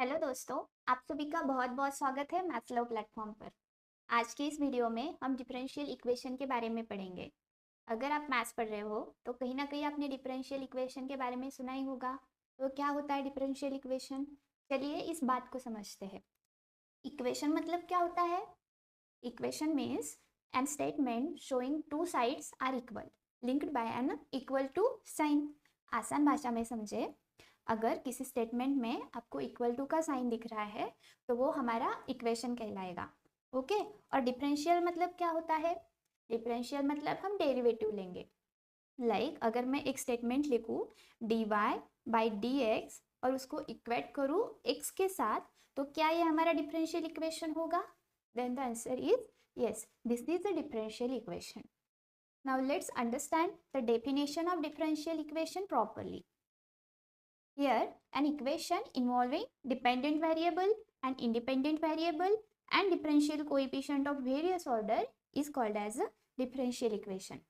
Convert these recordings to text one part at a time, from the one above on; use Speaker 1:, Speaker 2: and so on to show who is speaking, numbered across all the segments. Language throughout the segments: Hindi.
Speaker 1: हेलो दोस्तों, आप सभी का बहुत बहुत स्वागत है मैथ्स लव प्लेटफॉर्म पर। आज की इस वीडियो में हम डिफरेंशियल इक्वेशन के बारे में पढ़ेंगे। अगर आप मैथ्स पढ़ रहे हो तो कहीं ना कहीं आपने डिफरेंशियल इक्वेशन के बारे में सुना ही होगा। तो क्या होता है डिफरेंशियल इक्वेशन? चलिए इस बात को समझते हैं। इक्वेशन मतलब क्या होता है? Equation means an statement showing two sides are equal linked by an equal to sign. आसान भाषा में समझे, अगर किसी स्टेटमेंट में आपको इक्वल टू का साइन दिख रहा है तो वो हमारा इक्वेशन कहलाएगा। ओके। और डिफरेंशियल मतलब क्या होता है? डिफरेंशियल मतलब हम डेरिवेटिव लेंगे। अगर मैं एक स्टेटमेंट लिखूं dy बाई डी एक्स और उसको इक्वेट करूं x के साथ, तो क्या ये हमारा डिफरेंशियल इक्वेशन होगा? Then the answer is yes, this is a differential equation. Now let's understand the definition of differential equation properly. Here, an equation involving dependent variable and independent variable and differential coefficient of various order is called as a differential equation.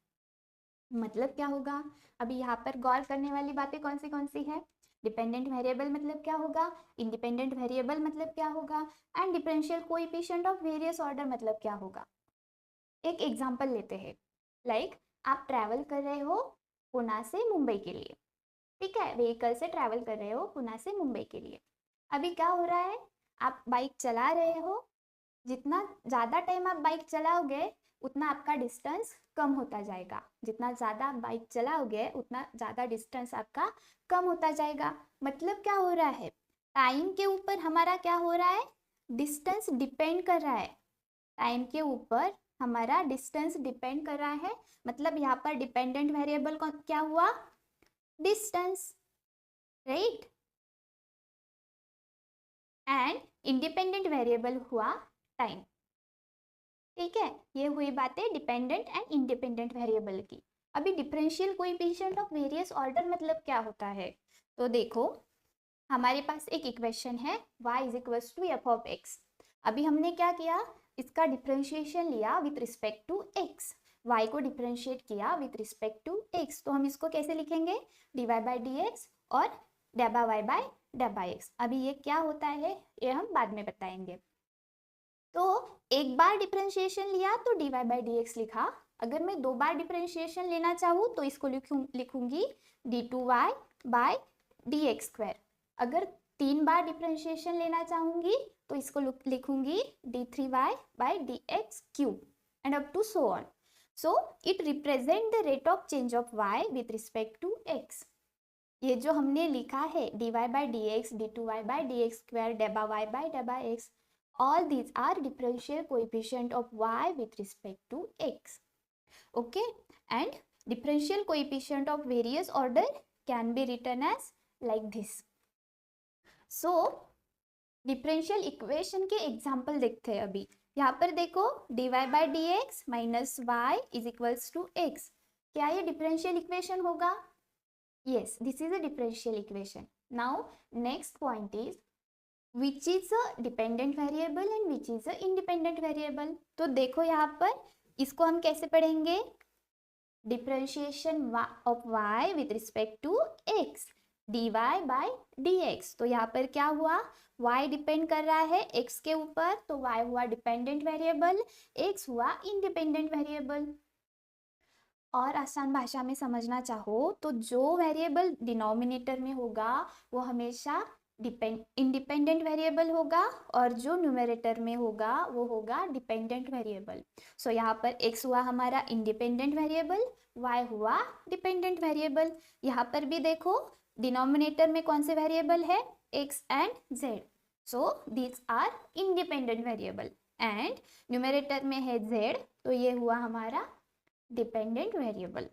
Speaker 1: मतलब क्या होगा? अभी यहाँ पर गौर करने वाली बातें कौन सी है? डिपेंडेंट वेरिएबल मतलब क्या होगा, इंडिपेंडेंट वेरिएबल मतलब क्या होगा, and differential coefficient of various order मतलब क्या होगा। एक एग्जांपल लेते हैं। आप ट्रैवल कर रहे हो पुणे से मुंबई के लिए। ठीक है, व्हीकल से ट्रैवल कर रहे हो पुणे से मुंबई के लिए। अभी क्या हो रहा है, आप बाइक चला रहे हो। जितना ज़्यादा टाइम आप बाइक चलाओगे उतना आपका डिस्टेंस कम होता जाएगा। जितना ज़्यादा आप बाइक चलाओगे उतना ज़्यादा डिस्टेंस आपका कम होता जाएगा। मतलब क्या हो रहा है, टाइम के ऊपर हमारा क्या हो रहा है, डिस्टेंस डिपेंड कर रहा है। टाइम के ऊपर हमारा डिस्टेंस डिपेंड कर रहा है। मतलब यहाँ पर डिपेंडेंट वेरिएबल क्या हुआ, distance, right. And independent variable हुआ टाइम। ठीक है, ये हुई बातें डिपेंडेंट एंड इंडिपेंडेंट वेरिएबल की। अभी differential coefficient of various order मतलब क्या होता है? तो देखो, हमारे पास एक इक्वेशन है y is equals to f of x. अभी हमने क्या किया, इसका डिफरेंशिएशन लिया with respect to x। y को डिफरेंशिएट किया विथ रिस्पेक्ट टू x, तो हम इसको कैसे लिखेंगे, dy बाई डी एक्स और डेबा y बाई डेबा x। अभी ये क्या होता है ये हम बाद में बताएंगे। तो एक बार डिफरेंशिएशन लिया तो dy बाई डी एक्स लिखा। अगर मैं दो बार डिफरेंशिएशन लेना चाहूँ तो इसको लिखूंगी d2y by D X square. अगर तीन बार डिफरेंशिएशन लेना चाहूंगी तो इसको लिखूंगी d3y by D X cube and up to so on. So it represent the rate of change of y with respect to x। ये जो हमने लिखा है dy by D X, d2y by D X square, डेबा y बाई डेबा x, all these are differential coefficient of y with respect to x. Okay, and differential coefficient of various order can be written as like this. So differential equation के example देखते हैं। अभी यहाँ पर देखो dy by D x minus y is equals to x. क्या ये differential equation होगा? Yes, this is a differential equation. Now next point is which is a dependent variable and which is a independent variable. तो देखो यहाँ पर इसको हम कैसे पढ़ेंगे, differentiation of y with respect to x, dy by dx। तो यहाँ पर क्या हुआ, y डिपेंड कर रहा है x के ऊपर, तो y हुआ डिपेंडेंट वेरिएबल, x हुआ इंडिपेंडेंट वेरिएबल। और आसान भाषा में समझना चाहो तो जो वेरिएबल डिनोमिनेटर में होगा वो हमेशा इंडिपेंडेंट वेरिएबल होगा और जो न्यूमरेटर में होगा वो होगा डिपेंडेंट वेरिएबल। सो यहाँ पर x हुआ हमारा इंडिपेंडेंट वेरिएबल, y हुआ डिपेंडेंट वेरिएबल। यहाँ पर भी देखो डिनोमिनेटर में कौन से वेरिएबल है, x and z। So these are independent variable and numerator में है z, तो ये हुआ हमारा डिपेंडेंट वेरिएबल।